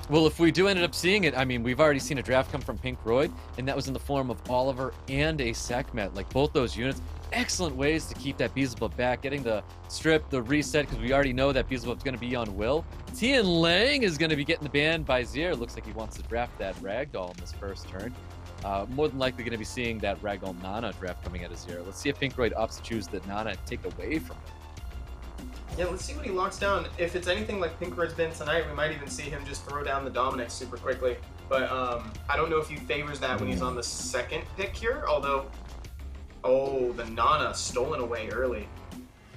Well, if we do end up seeing it, I mean, we've already seen a draft come from PINKROID, and that was in the form of Oliver and a Sekhmet. Like, both those units, excellent ways to keep that Beelzebub back, getting the strip, the reset, because we already know that Beelzebub's going to be on Will. Tian Lang is going to be getting the ban by XERE. Looks like he wants to draft that Ragdoll in this first turn. More than likely going to be seeing that Ragdoll Nana draft coming out of XERE. Let's see if PINKROID opts to choose the Nana and take away from it. Yeah, let's see what he locks down. If it's anything like PINKROID's been tonight, we might even see him just throw down the Dominic super quickly. But I don't know if he favors that when he's on the second pick here, although... Oh, the Nana stolen away early.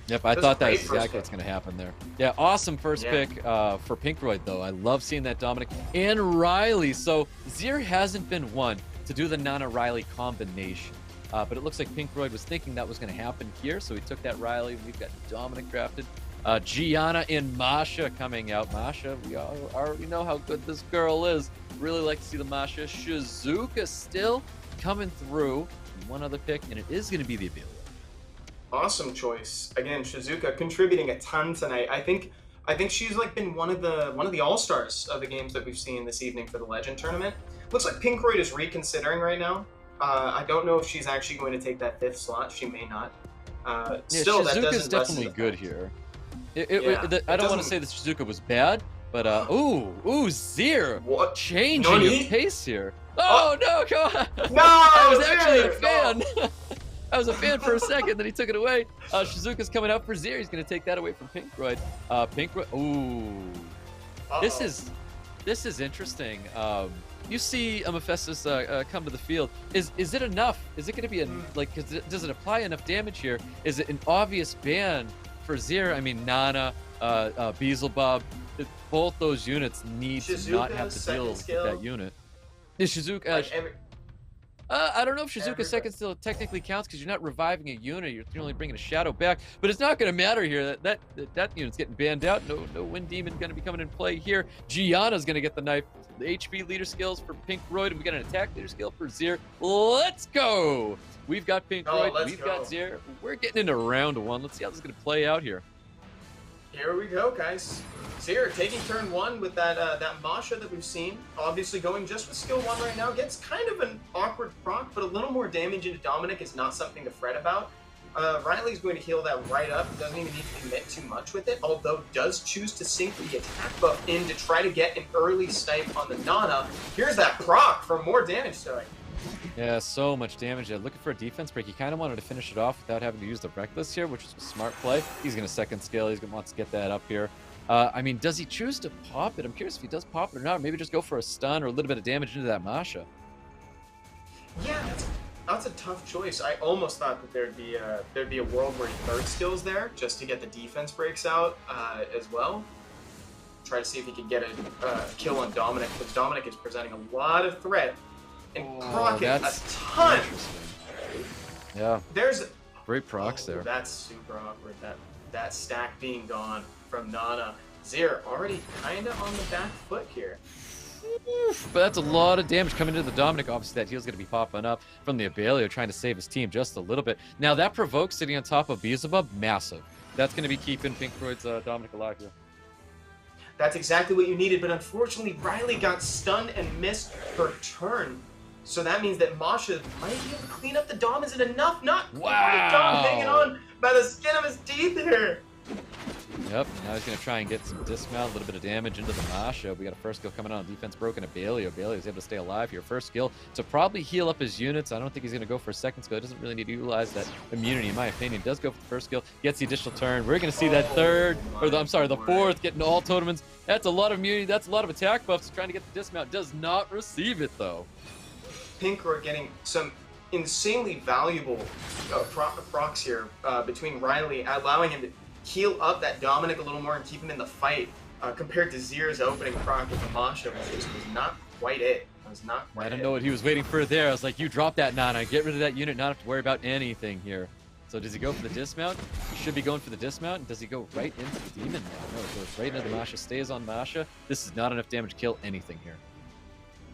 Yep, I thought that was exactly what's going to happen there. Yeah, awesome first pick for PINKROID, though. I love seeing that Dominic and Riley. So XERE hasn't been one to do the Nana-Riley combination. But it looks like PINKROID was thinking that was going to happen here, so he took that Riley. We've got Dominic drafted. Gianna and Masha coming out. Masha, we already know how good this girl is. Really like to see the Masha. Shizuka still coming through. One other pick, and it is going to be the Abelia. Awesome choice. Again, Shizuka contributing a ton tonight. I think she's like been one of the all-stars of the games that we've seen this evening for the Legend tournament. Looks like PINKROID is reconsidering right now. I don't know if she's actually going to take that 5th slot. She may not. Still, that Shizuka's definitely good here. I don't want to say that Shizuka was bad, but ooh, XERE, what? Changing your pace here. Oh no, come on! No, I was actually a fan. No. I was a fan for a second, then he took it away. Shizuka's coming out for XERE. He's going to take that away from PINKROID. PINKROID. Ooh, this is interesting. You see Mephistus come to the field. Is it enough? Is it going to be does it apply enough damage here? Is it an obvious ban for XERE? I mean, Nana, Beelzebub, both those units need to not have to deal with that unit. Is Shizuka? I don't know if Shizuka's second skill technically counts because you're not reviving a unit. You're only bringing a shadow back, but it's not going to matter here. That unit's getting banned out. No Wind Demon going to be coming in play here. Gianna's going to get the knife. The HP leader skills for PINKROID, and we got an attack leader skill for XERE. Let's go. We've got PINKROID. We've got XERE. We're getting into round 1. Let's see how this is going to play out here. Here we go, guys. XERE taking turn 1 with that Masha that we've seen. Obviously going just with skill 1 right now. Gets kind of an awkward proc, but a little more damage into Dominic is not something to fret about. Riley's going to heal that right up. Doesn't even need to commit too much with it, although does choose to sink the attack buff in to try to get an early snipe on the Nana. Here's that proc for more damage to it. Yeah, so much damage. Looking for a defense break. He kind of wanted to finish it off without having to use the Reckless here, which is a smart play. He's going to second skill. He's going to want to get that up here. I mean, does he choose to pop it? I'm curious if he does pop it or not. Or maybe just go for a stun or a little bit of damage into that Masha. Yeah, that's a tough choice. I almost thought that there'd be a world where he third skills there just to get the defense breaks out as well. Try to see if he could get a kill on Dominic, because Dominic is presenting a lot of threat and procking a ton. Yeah. There's great procs there. That's super awkward. That stack being gone from Nana. XERE already kind of on the back foot here. But that's a lot of damage coming into the Dominic. Obviously, that heal's going to be popping up from the Abelia, trying to save his team just a little bit. Now, that Provoke sitting on top of Beelzebub, massive. That's going to be keeping PINKROID's Dominic alive here. That's exactly what you needed, but unfortunately, Riley got stunned and missed her turn. So that means that Masha might be able to clean up the Dom. Is it enough? Not quite. Dom hanging on by the skin of his teeth here. Yep, now he's going to try and get some dismount, a little bit of damage into the Masha. We got a first skill coming on defense broken. Abelia is able to stay alive here. First skill to probably heal up his units. I don't think he's going to go for a second skill. He doesn't really need to utilize that immunity, in my opinion. He does go for the first skill, gets the additional turn. We're going to see that third, or the fourth, getting all totements. That's a lot of immunity. That's a lot of attack buffs. Trying to get the dismount. Does not receive it, though. PINKROID getting some insanely valuable procs here between Riley, allowing him to heal up that Dominic a little more and keep him in the fight compared to XERE's opening proc with the Masha, which was not quite it. I don't know what he was waiting for there. I was like, you drop that Nana, get rid of that unit, not have to worry about anything here. So does he go for the dismount? He should be going for the dismount. Does he go right into the demon now? No, it goes right into the Masha, stays on Masha. This is not enough damage to kill anything here.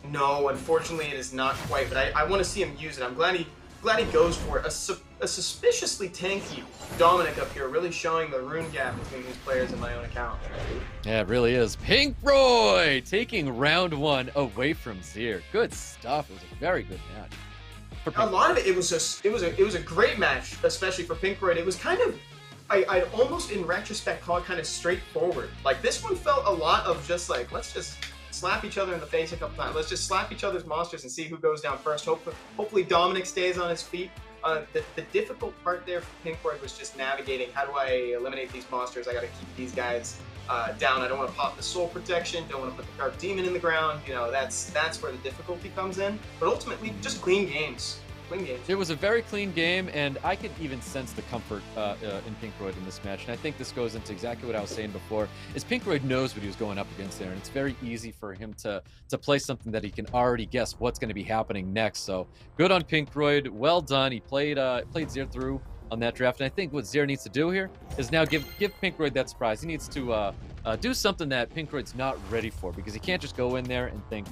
No, unfortunately it is not quite, but I want to see him use it. I'm glad glad he goes for it. A suspiciously tanky Dominic up here, really showing the rune gap between these players in my own account. Yeah, it really is. PINKROID taking round 1 away from XERE. Good stuff. It was a very good match. A lot of it, it was a great match, especially for PINKROID. It was kind of, I'd almost in retrospect call it kind of straightforward. Like this one felt a lot of just like, let's just slap each other in the face a couple times. Let's just slap each other's monsters and see who goes down first. Hopefully Dominic stays on his feet. The difficult part there for PINKROID was just navigating, how do I eliminate these monsters? I got to keep these guys down. I don't want to pop the soul protection, don't want to put the dark demon in the ground. You know, that's where the difficulty comes in. But ultimately, just clean games. It was a very clean game, and I could even sense the comfort in PINKROID in this match. And I think this goes into exactly what I was saying before, is PINKROID knows what he was going up against there, and it's very easy for him to play something that he can already guess what's going to be happening next. So good on PINKROID, well done. He played XERE through on that draft, and I think what XERE needs to do here is now give PINKROID that surprise. He needs to do something that PINKROID's not ready for, because he can't just go in there and think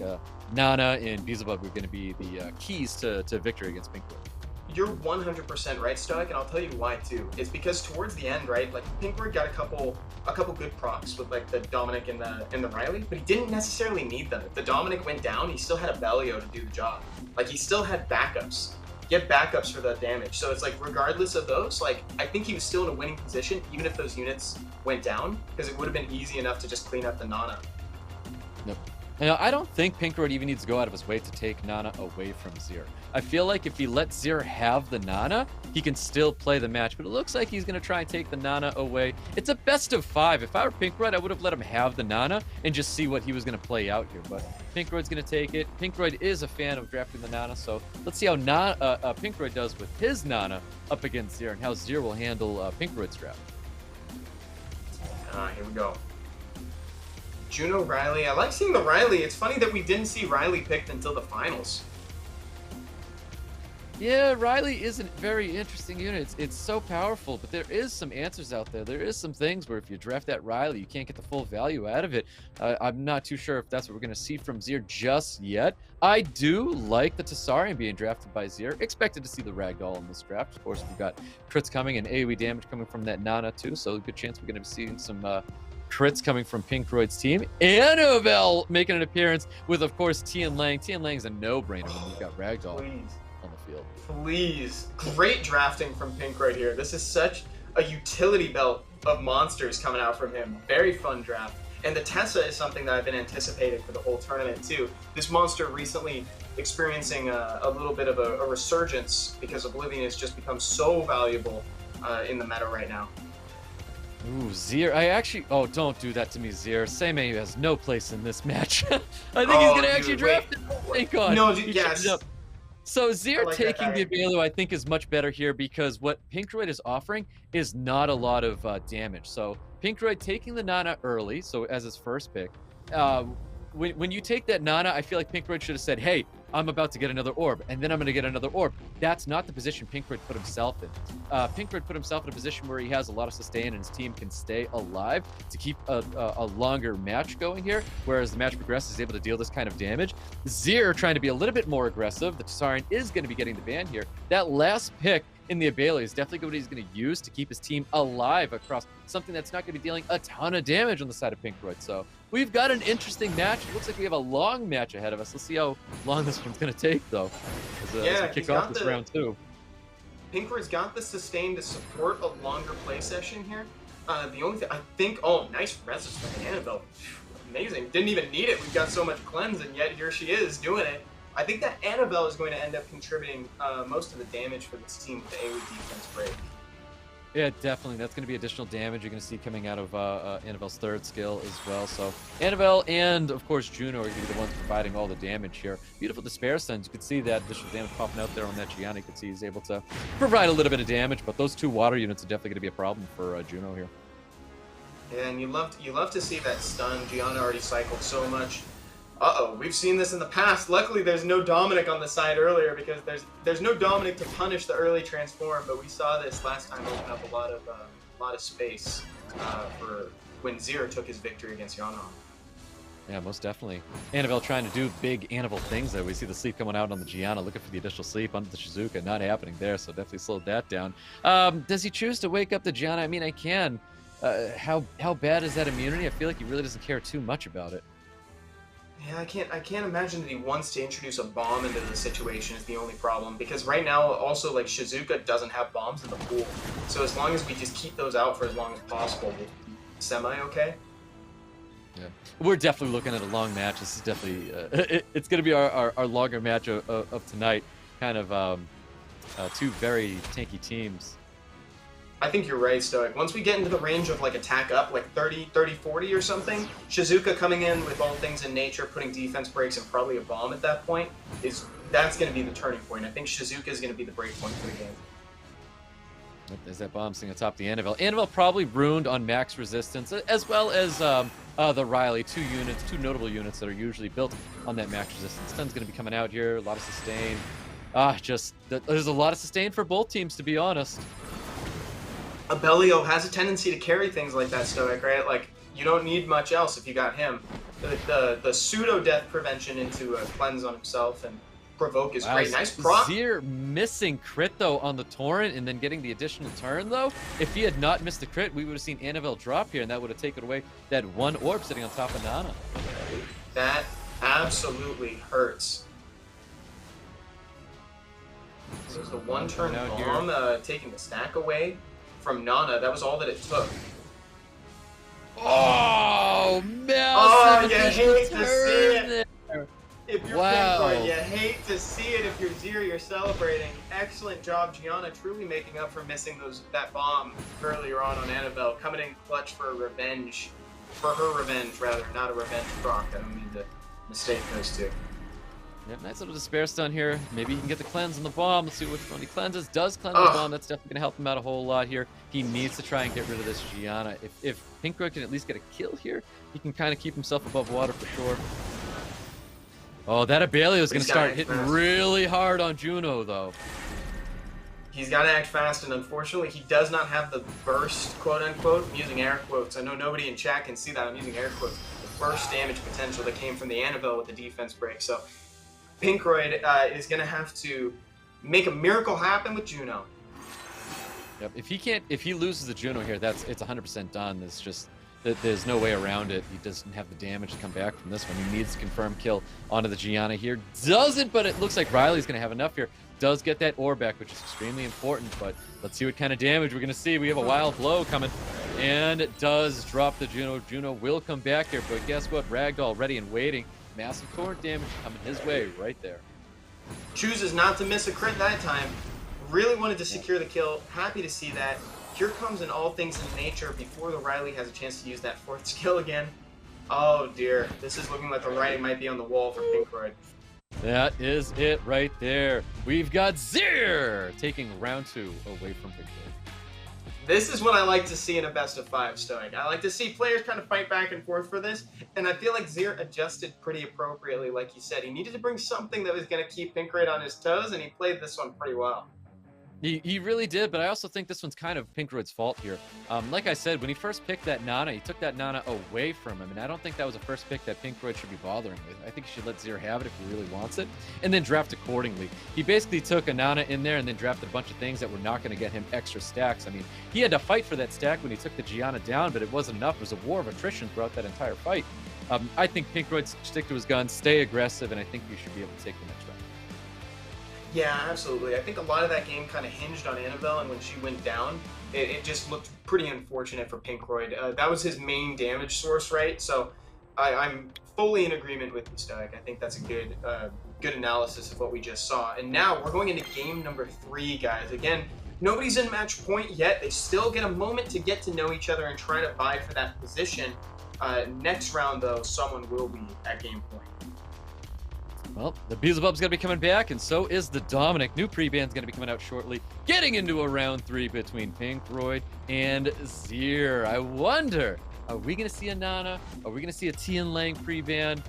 Nana and Beelzebub are going to be the keys to victory against PINKROID. You're 100% right, Stoic, and I'll tell you why too. It's because towards the end, right, like PINKROID got a couple good procs with like the Dominic and the Riley, but he didn't necessarily need them. If the Dominic went down, he still had a Bellio to do the job. Like he still had backups. Get backups for the damage. So it's like, regardless of those, like I think he was still in a winning position, even if those units went down, because it would have been easy enough to just clean up the Nana. Nope. Now, I don't think PINKROID even needs to go out of his way to take Nana away from XERE. I feel like if he lets XERE have the Nana, he can still play the match, but it looks like he's going to try and take the Nana away. It's a best of 5. If I were PINKROID, I would have let him have the Nana and just see what he was going to play out here, but PINKROID's going to take it. PINKROID is a fan of drafting the Nana, so let's see how PINKROID does with his Nana up against XERE and how XERE will handle PINKROID's draft. Here we go. Juno Riley. I like seeing the Riley. It's funny that we didn't see Riley picked until the finals. Yeah, Riley is a very interesting unit. It's so powerful, but there is some answers out there. There is some things where if you draft that Riley, you can't get the full value out of it. I'm not too sure if that's what we're going to see from XERE just yet. I do like the Tessarian being drafted by XERE. Expected to see the Ragdoll in this draft. Of course, we've got crits coming and AoE damage coming from that Nana too, so a good chance we're going to be seeing some crits coming from PINKROID's team. Annabelle making an appearance with, of course, Tian Lang. Tian Lang's a no-brainer when you've got Ragdoll on the field. Please. Great drafting from PINKROID here. This is such a utility belt of monsters coming out from him. Very fun draft. And the Tessa is something that I've been anticipating for the whole tournament too. This monster recently experiencing a little bit of a resurgence because Oblivion has just become so valuable in the meta right now. Ooh, XERE. Oh, don't do that to me, XERE. Seimei has no place in this match. I think he's going to actually draft it. Thank God. No, yes. So XERE like taking the Abelu, I think, is much better here because what PINKROID is offering is not a lot of damage. So PINKROID taking the Nana early, so as his first pick. When you take that Nana, I feel like PINKROID should have said, hey, I'm about to get another orb, and then I'm going to get another orb. That's not the position PINKROID put himself in. PINKROID put himself in a position where he has a lot of sustain and his team can stay alive to keep a longer match going here, whereas the match progresses is able to deal this kind of damage. XERE trying to be a little bit more aggressive. The Tessarian is going to be getting the ban here. That last pick in the Abelu is definitely what he's going to use to keep his team alive across something that's not going to be dealing a ton of damage on the side of PINKROID. So we've got an interesting match. It looks like we have a long match ahead of us. Let's see how long this one's going to take, though, as we kick off this round 2. PINKROID's got the sustain to support a longer play session here. The only thing I think, oh, nice resist from Annabelle. Amazing. Didn't even need it. We've got so much cleanse, and yet here she is doing it. I think that Annabelle is going to end up contributing most of the damage for this team with the AoE defense break. Yeah, definitely. That's going to be additional damage you're going to see coming out of Annabelle's third skill as well. So Annabelle and, of course, Juno are going to be the ones providing all the damage here. Beautiful Despair Suns. You can see that additional damage popping out there on that Gianna. You can see he's able to provide a little bit of damage, but those 2 water units are definitely going to be a problem for Juno here. Yeah, and you love to see that stun. Gianna already cycled so much. Uh-oh, we've seen this in the past. Luckily, there's no Dominic on the side earlier because there's no Dominic to punish the early transform, but we saw this last time open up a lot of space for when XERE took his victory against Yana. Yeah, most definitely. Annabelle trying to do big Annabelle things there. We see the sleep coming out on the Gianna, looking for the additional sleep on the Shizuka. Not happening there, so definitely slowed that down. Does he choose to wake up the Gianna? I mean, I can. How bad is that immunity? I feel like he really doesn't care too much about it. Yeah, I can't imagine that he wants to introduce a bomb into the situation is the only problem. Because right now, also, like, Shizuka doesn't have bombs in the pool. So as long as we just keep those out for as long as possible, we'll be semi-okay. Yeah, we're definitely looking at a long match. This is definitely it's going to be our longer match of tonight. Kind of two very tanky teams. I think you're right, Stoic. Once we get into the range of like attack up, like 30, 40 or something, Shizuka coming in with all things in nature, putting defense breaks and probably a bomb at that point, that's going to be the turning point. I think Shizuka is going to be the break point for the game. There's that bomb sitting atop the Annabelle. Annabelle probably ruined on max resistance, as well as the Riley, two notable units that are usually built on that max resistance. Stun's going to be coming out here, a lot of sustain. There's a lot of sustain for both teams, to be honest. Abellio has a tendency to carry things like that, Stoic, right? Like, you don't need much else if you got him. The pseudo-death prevention into a cleanse on himself and provoke is great. Nice proc. XERE missing crit, though, on the Torrent and then getting the additional turn, though. If he had not missed the crit, we would have seen Annabelle drop here, and that would have taken away that one orb sitting on top of Nana. That absolutely hurts. So it's the one-turn bomb taking the stack away from Nana. That was all that it took. Oh, man! Oh, you hate to see it. There. If you're PINKROID, you hate to see it. If you're XERE, you're celebrating. Excellent job, Gianna, truly making up for missing that bomb earlier on Annabelle, coming in clutch for revenge. For her revenge, rather, not a revenge proc. I don't mean to mistake those two. Yep, nice little despair stun here. Maybe he can get the cleanse on the bomb. Let's see which one he cleanses. Does cleanse the bomb. That's definitely going to help him out a whole lot here. He needs to try and get rid of this Gianna. If PINKROID can at least get a kill here, he can kind of keep himself above water for sure. Oh, that Abellio is going to start hitting really hard on Juno, though. He's got to act fast, and unfortunately, he does not have the burst, quote-unquote. I'm using air quotes. I know nobody in chat can see that. I'm using air quotes. The burst damage potential that came from the Annabelle with the defense break. So PINKROID is going to have to make a miracle happen with Juno. Yep. If he loses the Juno here, it's 100% done. It's just there's no way around it. He doesn't have the damage to come back from this one. He needs to confirm kill onto the Gianna here. Doesn't, but it looks like Riley's going to have enough here. Does get that ore back, which is extremely important, but let's see what kind of damage we're going to see. We have a wild blow coming, and it does drop the Juno. Juno will come back here, but guess what? Ragdoll ready and waiting. Massive torrent damage coming his way right there. Chooses not to miss a crit that time. Really wanted to secure the kill. Happy to see that. Here comes an all things in nature before the Riley has a chance to use that fourth skill again. Oh dear, this is looking like the writing might be on the wall for PINKROID. That is it right there. We've got XERE taking round 2 away from PINKROID. This is what I like to see in a best of 5, Stoic. I like to see players kind of fight back and forth for this, and I feel like XERE adjusted pretty appropriately, like you said. He needed to bring something that was going to keep PINKROID on his toes, and he played this one pretty well. He really did, but I also think this one's kind of PINKROID's fault here. Like I said, when he first picked that Nana, he took that Nana away from him, and I don't think that was a first pick that PINKROID should be bothering with. I think he should let XERE have it if he really wants it, and then draft accordingly. He basically took a Nana in there and then drafted a bunch of things that were not going to get him extra stacks. I mean, he had to fight for that stack when he took the Gianna down, but it wasn't enough. It was a war of attrition throughout that entire fight. I think PINKROID stick to his guns, stay aggressive, and I think you should be able to take the next round. Yeah, absolutely. I think a lot of that game kind of hinged on Annabelle, and when she went down, it just looked pretty unfortunate for PINKROID. That was his main damage source, right? So I'm fully in agreement with you, Stoic. I think that's a good analysis of what we just saw. And now we're going into game number 3, guys. Again, nobody's in match point yet. They still get a moment to get to know each other and try to vie for that position. Next round, though, someone will be at game point. Well, the Beelzebub's going to be coming back, and so is the Dominic. New pre-ban's going to be coming out shortly, getting into a round 3 between PINKROID and XERE. I wonder, are we going to see a Nana? Are we going to see a Tian Lang pre-ban?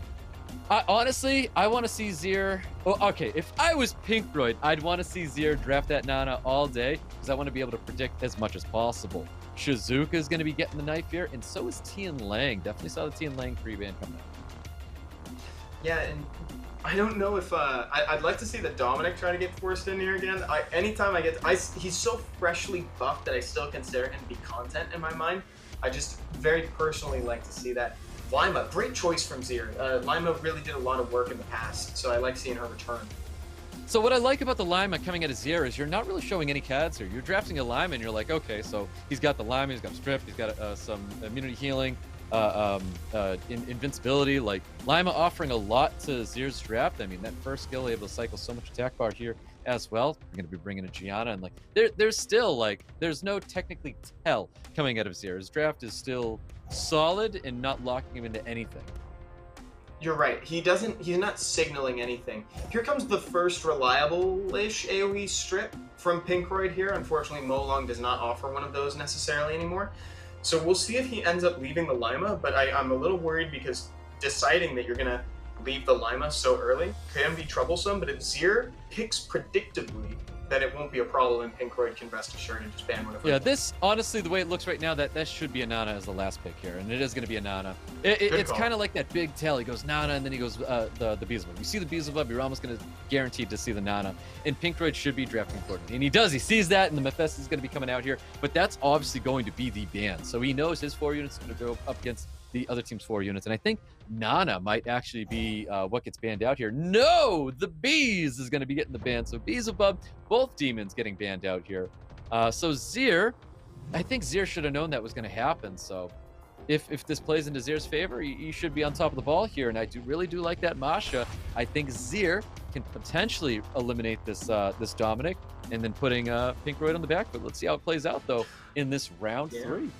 Honestly, I want to see XERE. Oh, okay, if I was PINKROID, I'd want to see XERE draft that Nana all day, because I want to be able to predict as much as possible. Shizuka is going to be getting the knife here, and so is Tian Lang. Definitely saw the Tian Lang pre-ban coming out. Yeah, and I don't know if I'd like to see the Dominic try to get forced in here again. Anytime he's so freshly buffed that I still consider him to be content in my mind. I just very personally like to see that. Lima, great choice from XERE. Lima really did a lot of work in the past, so I like seeing her return. So what I like about the Lima coming out of XERE is you're not really showing any cards here. You're drafting a Lima and you're like, okay, so he's got the Lima, he's got Strip, he's got some immunity healing, invincibility. Like Lima offering a lot to XERE's draft. I mean, that first skill able to cycle so much attack bar here as well. We're going to be bringing a Gianna, and like there's still like there's no technically tell coming out of XERE. His draft is still solid and not locking him into anything. You're right. He's not signaling anything. Here comes the first reliable-ish AoE strip from PINKROID here. Unfortunately, Molong does not offer one of those necessarily anymore. So we'll see if he ends up leaving the Lima, but I'm a little worried because deciding that you're going to leave the Lima so early can be troublesome, but if XERE picks predictably, then it won't be a problem, and PINKROID can rest assured and just ban whatever. Yeah, this, honestly, the way it looks right now, that should be a Nana as the last pick here, and it is going to be a Nana. It's kind of like that big tail. He goes Nana, and then he goes the Beelzebub. You see the Beelzebub, you're almost going to guaranteed to see the Nana, and PINKROID should be drafting accordingly. And he does. He sees that, and the Mephistus is going to be coming out here, but that's obviously going to be the ban. So he knows his 4 units are going to go up against the other team's 4 units, and I think Nana might actually be what gets banned out here. No, the Bees is going to be getting the ban. So Beelzebub, both demons getting banned out here. So XERE, I think XERE should have known that was going to happen. So if this plays into XERE's favor, he should be on top of the ball here. And I really do like that Masha. I think XERE can potentially eliminate this this Dominic, and then putting PINKROID on the back. But let's see how it plays out though in this round 3.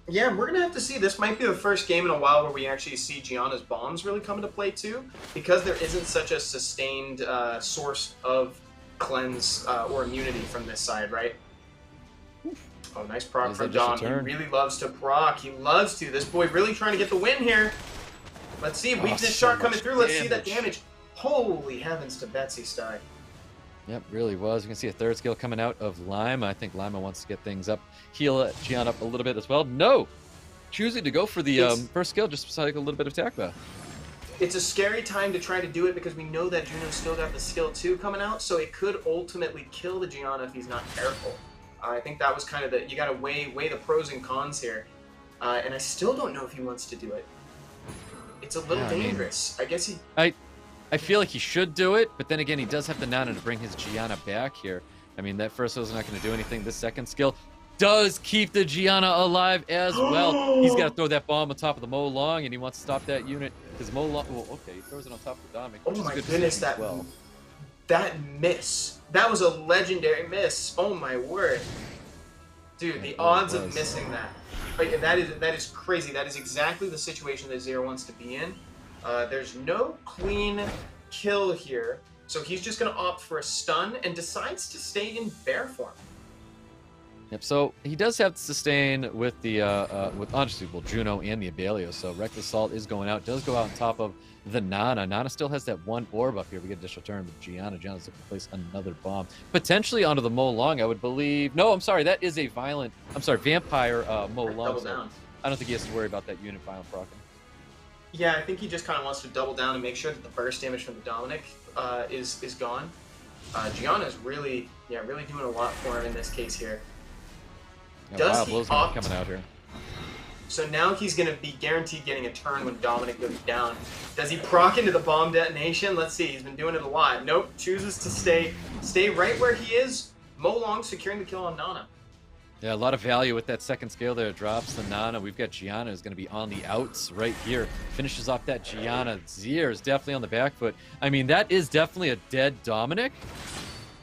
Yeah, we're going to have to see. This might be the first game in a while where we actually see Gianna's bombs really come into play too, because there isn't such a sustained source of cleanse or immunity from this side, right? Oh, nice proc from Dom. He really loves to proc. He loves to. This boy really trying to get the win here. Let's see. Weakness shot coming through. Let's see that damage. Holy heavens to Betsy Stein. Yep, really was. You can see a third skill coming out of Lima. I think Lima wants to get things up, heal Gianna up a little bit as well. No! Choosing to go for the first skill, just like a little bit of attack back. It's a scary time to try to do it because we know that Juno's still got the skill 2 coming out, so it could ultimately kill the Gianna if he's not careful. I think that was kind of you gotta weigh the pros and cons here. And I still don't know if he wants to do it. It's a little dangerous. I guess I feel like he should do it, but then again, he does have the Nana to bring his Gianna back here. I mean, that first skill's not going to do anything. This second skill does keep the Gianna alive as well. He's got to throw that bomb on top of the Molong, and he wants to stop that unit because Molong. Well, okay, he throws it on top of the Dominic. Oh my goodness, that miss. That was a legendary miss. Oh my word, dude! The odds of missing that. Like, that is crazy. That is exactly the situation that XERE wants to be in. There's no clean kill here, so he's just going to opt for a stun and decides to stay in bear form. Yep, so he does have to sustain with the with honestly, well, Juno and the Abelio, so Reckless Assault is going out, does go out on top of the Nana. Nana still has that 1 orb up here. We get additional turn with Gianna's looking to place another bomb. Potentially onto the Molong, I would believe. No, I'm sorry, that is a vampire Molong. So I don't think he has to worry about that unit violent proccing. Yeah, I think he just kind of wants to double down and make sure that the burst damage from the Dominic is gone. Gianna's really doing a lot for him in this case here. Yeah, Does he opt? Coming out here. So now he's going to be guaranteed getting a turn when Dominic goes down. Does he proc into the bomb detonation? Let's see. He's been doing it a lot. Nope. Chooses to stay right where he is. Molong securing the kill on Nana. Yeah, a lot of value with that second scale there. Drops the Nana. We've got Gianna who's going to be on the outs right here. Finishes off that Gianna. XERE is definitely on the back foot. I mean, that is definitely a dead Dominic.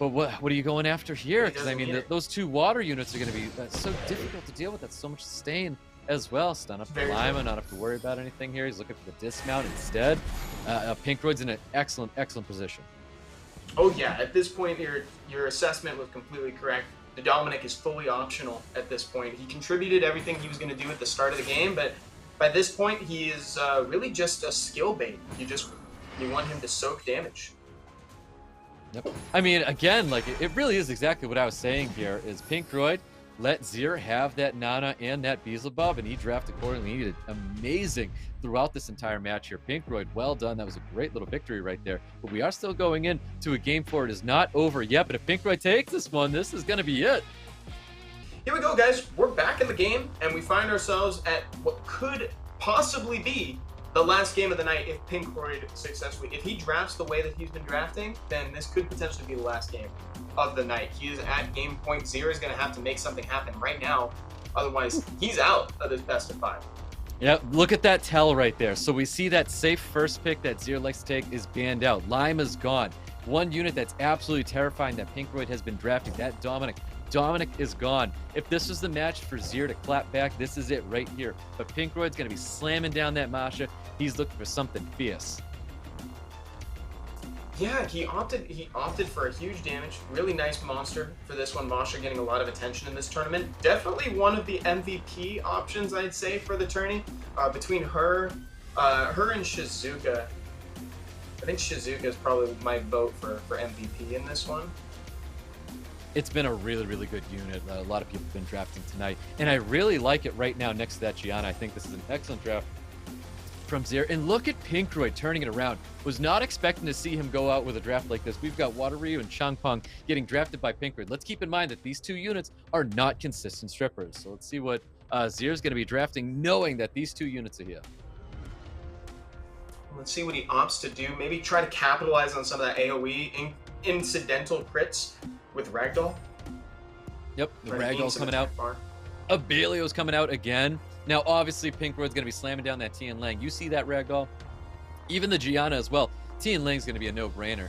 But what are you going after here? Because, I mean, those 2 water units are going to be so difficult to deal with. That's so much sustain as well. Stun up the Lima, not have to worry about anything here. He's looking for the dismount instead. PINKROID's in an excellent position. Oh, yeah. At this point, your assessment was completely correct. The Dominic is fully optional at this point. He contributed everything he was going to do at the start of the game, but by this point, he is really just a skill bait. You want him to soak damage. Yep. I mean, again, like it really is exactly what I was saying here. Is PINKROID let XERE have that Nana and that Beelzebub, and he drafted accordingly. He did amazing throughout this entire match here. PINKROID, well done. That was a great little victory right there. But we are still going into a game 4. It is not over yet, but if PINKROID takes this one, this is going to be it. Here we go, guys. We're back in the game, and we find ourselves at what could possibly be the last game of the night if PINKROID successfully. If he drafts the way that he's been drafting, then this could potentially be the last game of the night. He is at game point. XERE is going to have to make something happen right now. Otherwise, he's out of this best of 5. Yep, look at that tell right there. So we see that safe first pick that XERE likes to take is banned out. Lima's gone. One unit that's absolutely terrifying that PINKROID has been drafting, that Dominic. Dominic is gone. If this was the match for XERE to clap back, this is it right here. But PINKROID's going to be slamming down that Masha. He's looking for something fierce. Yeah, he opted for a huge damage. Really nice monster for this one. Masha getting a lot of attention in this tournament. Definitely one of the MVP options, I'd say, for the tourney. Between her and Shizuka. I think Shizuka is probably my vote for MVP in this one. It's been a really, really good unit. A lot of people have been drafting tonight. And I really like it right now next to that Gianna. I think this is an excellent draft from XERE. And look at PINKROID turning it around. Was not expecting to see him go out with a draft like this. We've got Water Ryu and Changpeng getting drafted by PINKROID. Let's keep in mind that these two units are not consistent strippers. So let's see what XERE is going to be drafting, knowing that these two units are here. Let's see what he opts to do. Maybe try to capitalize on some of that AoE incidental crits with Ragdoll. Yep, the Ragdoll's coming out. Abelio's coming out again. Now, obviously, PINKROID's going to be slamming down that Tian Lang. You see that Ragdoll? Even the Gianna as well. Tian Lang's going to be a no-brainer.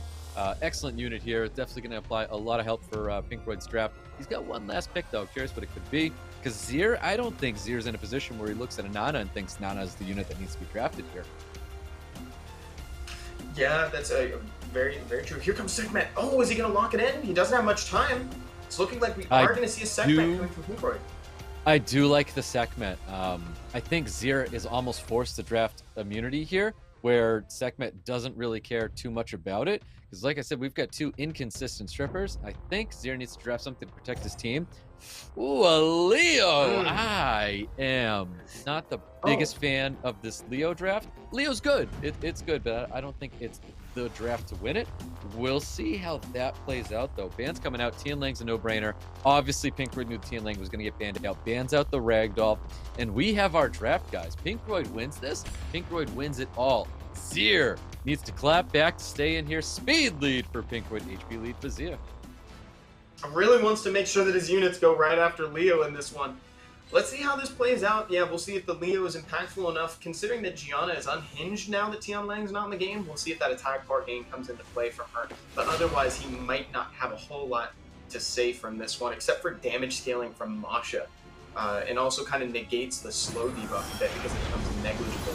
Excellent unit here. Definitely going to apply a lot of help for PINKROID's draft. He's got one last pick, though. Curious what it could be. Because XERE, I don't think XERE's in a position where he looks at a Nana and thinks Nana is the unit that needs to be drafted here. Yeah, that's a very, very true. Here comes Segment. Oh, is he going to lock it in? He doesn't have much time. It's looking like we are going to see a Segment coming from PINKROID. I do like the Sekhmet. I think XERE is almost forced to draft immunity here, where Sekhmet doesn't really care too much about it. Because like I said, we've got two inconsistent strippers. I think XERE needs to draft something to protect his team. Ooh, a Leo! I am not the biggest fan of this Leo draft. Leo's good. It's good, but I don't think it's the draft to win it. We'll see how that plays out, though. Ban's coming out. Tian Lang's a no-brainer. Obviously, PINKROID knew Tian Lang was going to get banned out. Ban's out the Ragdoll. And we have our draft, guys. PINKROID wins this. PINKROID wins it all. XERE needs to clap back to stay in here. Speed lead for PINKROID. HP lead for XERE. Really wants to make sure that his units go right after Leo in this one. Let's see how this plays out. Yeah, we'll see if the Leo is impactful enough. Considering that Gianna is unhinged now that Tian Lang's not in the game, we'll see if that attack part gain comes into play from her. But otherwise, he might not have a whole lot to say from this one, except for damage scaling from Masha. And also kind of negates the slow debuff a bit because it becomes negligible.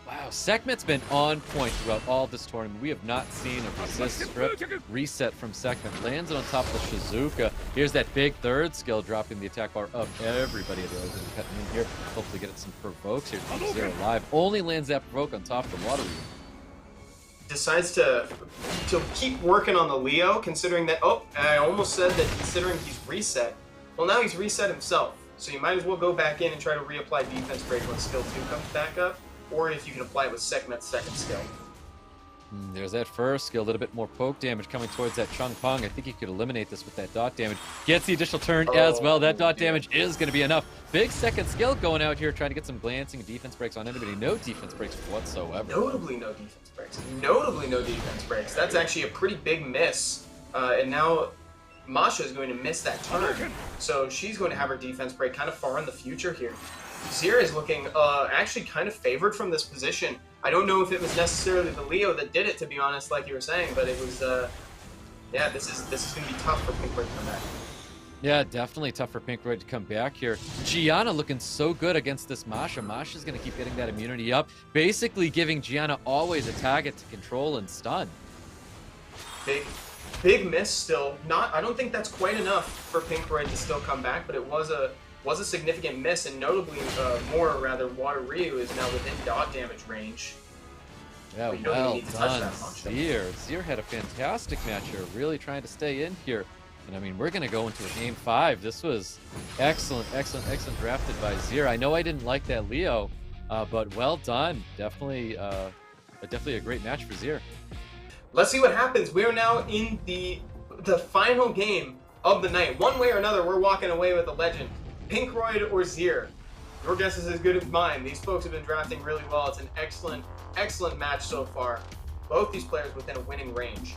Wow, Sekhmet's been on point throughout all this tournament. We have not seen a resist strip reset from Sekhmet. Lands it on top of the Shizuka. Here's that big third skill, dropping the attack bar of everybody. They're cutting in here. Hopefully get some provokes here. Keep XERE alive. Only lands that provoke on top of the Water Rune. Decides to keep working on the Leo, considering that, oh, I almost said that considering he's reset. Well, now he's reset himself. So you might as well go back in and try to reapply defense break when skill 2 comes back up. Or if you can apply it with Sekhmet's second skill. There's that first skill, a little bit more poke damage coming towards that Changpeng. I think he could eliminate this with that dot damage. Gets the additional turn as well. That dot damage is going to be enough. Big second skill going out here, trying to get some glancing and defense breaks on anybody. No defense breaks whatsoever. Notably no defense breaks. Notably no defense breaks. That's actually a pretty big miss. And now Masha is going to miss that turn. So she's going to have her defense break kind of far in the future here. XERE is looking actually kind of favored from this position. I don't know if it was necessarily the Leo that did it, to be honest, like you were saying, but it was, yeah, this is going to be tough for PINKROID to come back. Yeah, definitely tough for PINKROID to come back here. Gianna looking so good against this Masha. Masha's going to keep getting that immunity up, basically giving Gianna always a target to control and stun. Big miss still. I don't think that's quite enough for PINKROID to still come back, but it was a significant miss, and notably, Water Ryu is now within dot damage range. Yeah, well done, XERE. XERE had a fantastic match here, really trying to stay in here. And I mean, we're going to go into a game 5. This was excellent, excellent, excellent drafted by XERE. I know I didn't like that Leo, but well done. Definitely a great match for XERE. Let's see what happens. We are now in the final game of the night. One way or another, we're walking away with a legend. PINKROID or XERE? Your guess is as good as mine. These folks have been drafting really well. It's an excellent, excellent match so far. Both these players within a winning range.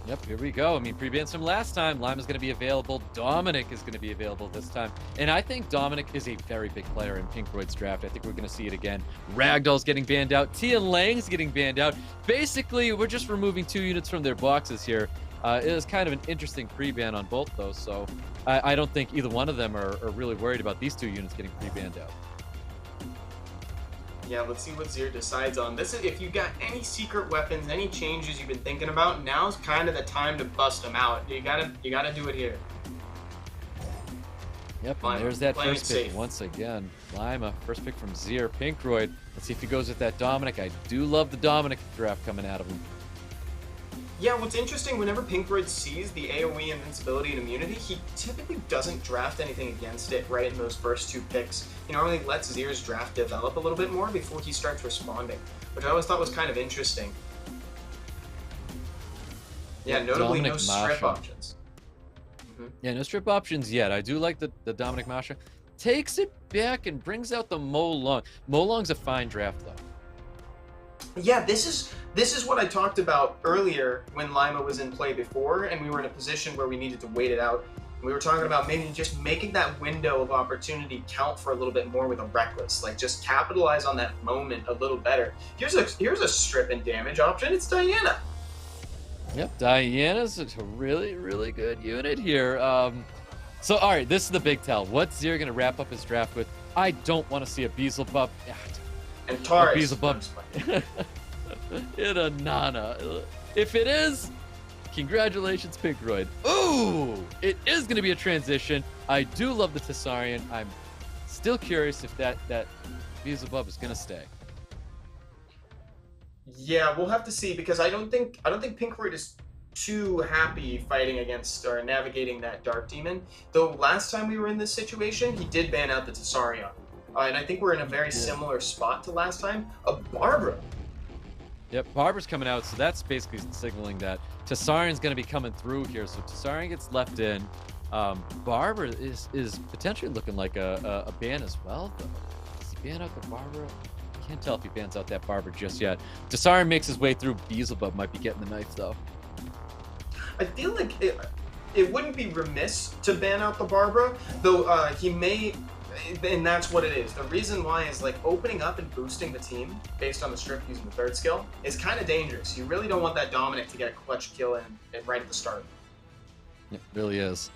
Yep, here we go. I mean, pre-bans from last time. Lima's going to be available. Dominic is going to be available this time. And I think Dominic is a very big player in PINKROID's draft. I think we're going to see it again. Ragdoll's getting banned out. Tian Lang's getting banned out. Basically, we're just removing 2 units from their boxes here. It is kind of an interesting pre-ban on both those, so I don't think either one of them are really worried about these 2 units getting pre-banned out. Yeah, let's see what XERE decides on. This is, if you got any secret weapons, any changes you've been thinking about, now's kind of the time to bust them out. You gotta do it here. Yep, and there's that first pick once again. Lima, first pick from XERE, PINKROID. Let's see if he goes with that Dominic. I do love the Dominic draft coming out of him. Yeah, what's interesting, whenever PINKROID sees the AoE invincibility and immunity, he typically doesn't draft anything against it right in those first 2 picks. He normally lets XERE's draft develop a little bit more before he starts responding, which I always thought was kind of interesting. Yeah, notably no strip options. Yeah, no strip options yet. I do like the Dominic Masha. Takes it back and brings out the Mo Long. Mo Long's a fine draft, though. Yeah, this is what I talked about earlier when Lima was in play before, and we were in a position where we needed to wait it out. We were talking about maybe just making that window of opportunity count for a little bit more with a Reckless, like just capitalize on that moment a little better. Here's a strip and damage option. It's Diana. Yep, Diana's a really, really good unit here. So, all right, this is the big tell. What's XERE going to wrap up his draft with? I don't want to see a Beelzebub. And Tara. Beelzebub in a Nana. If it is, congratulations, PINKROID. Ooh, it is going to be a transition. I do love the Tessarian. I'm still curious if that Beelzebub is going to stay. Yeah, we'll have to see, because I don't think PINKROID is too happy fighting against or navigating that Dark Demon. Though last time we were in this situation, he did ban out the Tessarian. And I think we're in a very similar spot to last time. A Barbara. Yep, Barbara's coming out, so that's basically signaling that Tessarian's going to be coming through here. So Tessarian gets left in. Barbara is potentially looking like a ban as well, though. Does he ban out the Barbara? I can't tell if he bans out that Barbara just yet. Tessarian makes his way through. Beelzebub might be getting the knife, though. I feel like it wouldn't be remiss to ban out the Barbara, though he may... And that's what it is. The reason why is, like, opening up and boosting the team based on the strip using the 3rd skill is kind of dangerous. You really don't want that Dominic to get a clutch kill in right at the start. It really is.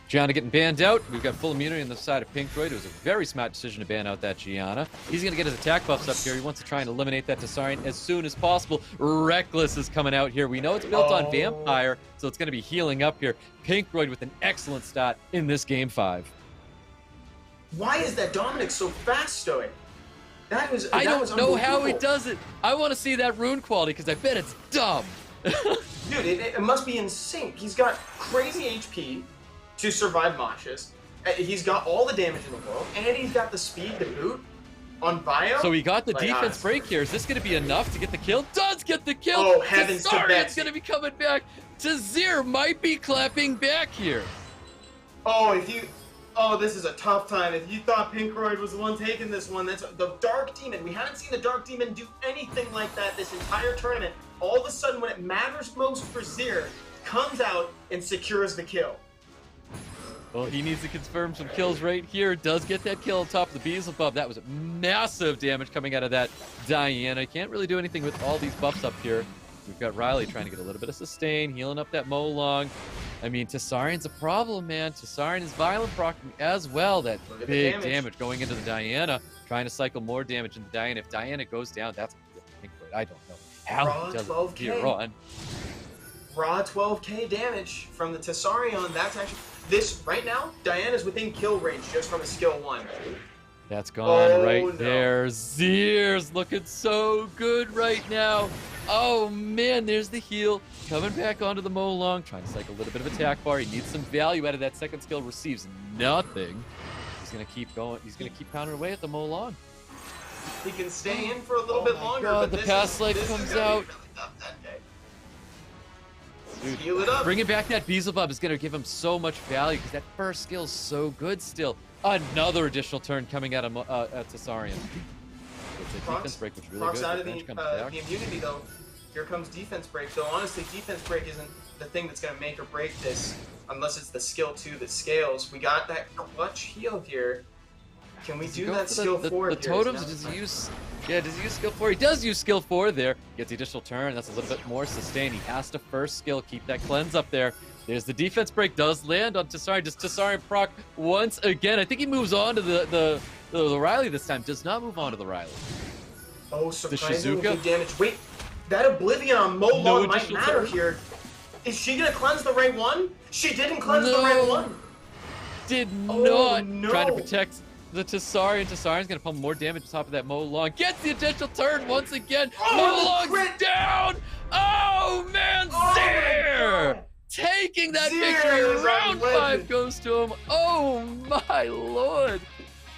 Gianna getting banned out. We've got full immunity on the side of PINKROID. It was a very smart decision to ban out that Gianna. He's going to get his attack buffs up here. He wants to try and eliminate that Tessarian as soon as possible. Reckless is coming out here. We know it's built on Vampire, so it's going to be healing up here. PINKROID with an excellent start in this game 5. Why is that Dominic so fast, Stoic? I don't know how he does it. I want to see that rune quality, because I bet it's dumb. Dude, it must be insane. He's got crazy HP to survive Moshes. He's got all the damage in the world, and he's got the speed to boot on bio. So he got the defense break here. Is this going to be enough to get the kill? Does get the kill. Oh, heavens to Betsy. It's going to be coming back. XERE might be clapping back here. Oh, this is a tough time. If you thought PINKROID was the one taking this one, that's the Dark Demon. We haven't seen the Dark Demon do anything like that this entire tournament. All of a sudden, when it matters most for XERE, comes out and secures the kill. Well, he needs to confirm some kills right here. Does get that kill on top of the Beelzebub. That was massive damage coming out of that Diana. Can't really do anything with all these buffs up here. We've got Riley trying to get a little bit of sustain, healing up that Mo Long. I mean, Tessarian's a problem, man. Tessarian is violent proccing as well. That big damage going into the Diana, trying to cycle more damage into Diana. If Diana goes down, that's PINKROID. I don't know how he does it here on. Raw 12k damage from the Tessarian. That's actually... This, right now, Diana's within kill range just from a skill 1. That's gone Oh, right no. there. XERE's looking so good right now. Oh man, there's the heal. Coming back onto the Molong, trying to cycle a little bit of attack bar. He needs some value out of that second skill, receives nothing. He's gonna keep going. He's gonna keep pounding away at the Molong. He can stay in for a little bit longer, God, but the past life comes out. Really tough that day. Dude, Heal it up. bringing back that Beelzebub is gonna give him so much value because that first skill is so good still. Another additional turn coming out of Tsarian. It's a defense break, which is really Procs good. out of Revenge comes back. the immunity though. Here comes defense break. Though honestly, defense break isn't the thing that's gonna make or break this, unless it's the skill 2 that scales. We got that clutch heal here. Can we do that skill 4 the here? totems, does he use... Yeah, does he use skill 4? He does use skill 4 there. Gets the additional turn. That's a little bit more sustained. He has to first skill, keep that cleanse up there. There's the defense break, does land on Tsarian. Does Tsarian proc once again? I think he moves on to the Riley this time. Does not move on to the Riley. Oh, surprisingly Shizuka? good damage. Wait, that Oblivion on Molong No might additional matter turn? here. Is she gonna cleanse the right one? She didn't cleanse the right one. Did Oh, not. no. Trying to protect the Tsarian. Tsarian's going to pump more damage on top of that Molong. Gets the additional turn once again. Oh, Molong's crit. down. Oh, man. Oh, my XERE God. taking that XERE victory. is a Round 5 legend. goes to him. Oh, my Lord.